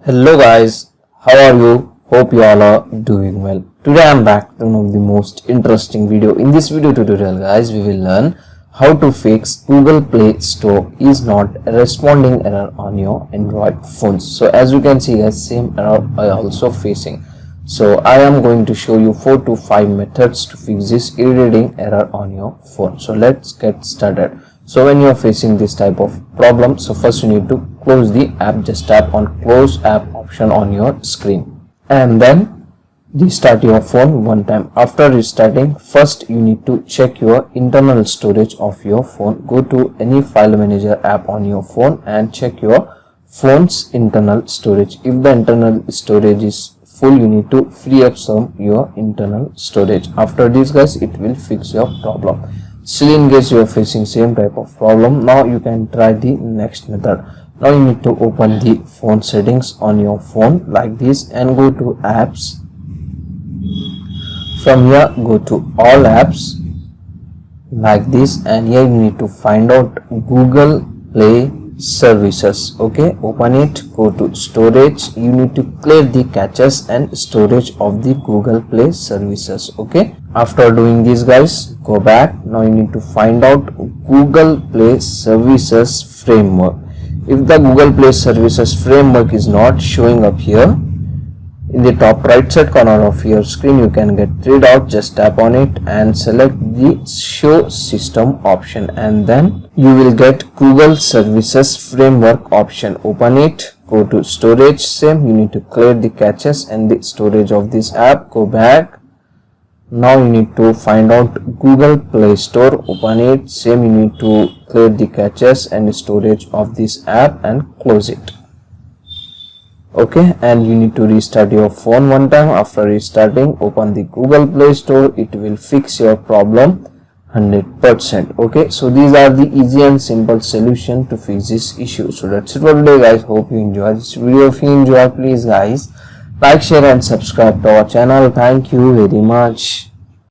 Hello guys, how are you? Hope you all are doing well. Today I am back with one of the most interesting video. In this video tutorial guys, we will learn how to fix Google Play Store is not responding error on your Android phones. So as you can see guys, same error I also facing. So I am going to show you 4 to 5 methods to fix this e-reading error on your phone. So let's get started. So when you are facing this type of problem, so first you need to close the app. Just tap on close app option on your screen and then restart your phone one time. After restarting, first you need to check your internal storage of your phone. Go to any file manager app on your phone and check your phone's internal storage. If the internal storage is full, you need to free up some your internal storage. After this guys, it will fix your problem. Still in case you are facing same type of problem, now you can try the next method. Now you need to open the phone settings on your phone like this and go to apps. From here go to all apps like this, and here you need to find out Google Play services. Okay, open it, go to storage. You need to clear the caches and storage of the Google Play services. Okay, after doing this guys, go back. Now you need to find out Google Play services framework. If the Google Play services framework is not showing up here, in the top right side corner of your screen you can get 3 dots. Just tap on it and select the show system option, and then you will get Google services framework option. Open it, go to storage. Same, you need to clear the caches and the storage of this app. Go back. Now you need to find out Google Play Store. Open it. Same, you need to clear the caches and storage of this app and close it. Okay, and you need to restart your phone one time. After restarting, open the Google Play Store. It will fix your problem 100%. Okay, so these are the easy and simple solution to fix this issue. So that's it for today guys. Hope you enjoy this video. If you enjoy, please guys like, share and subscribe to our channel. Thank you very much.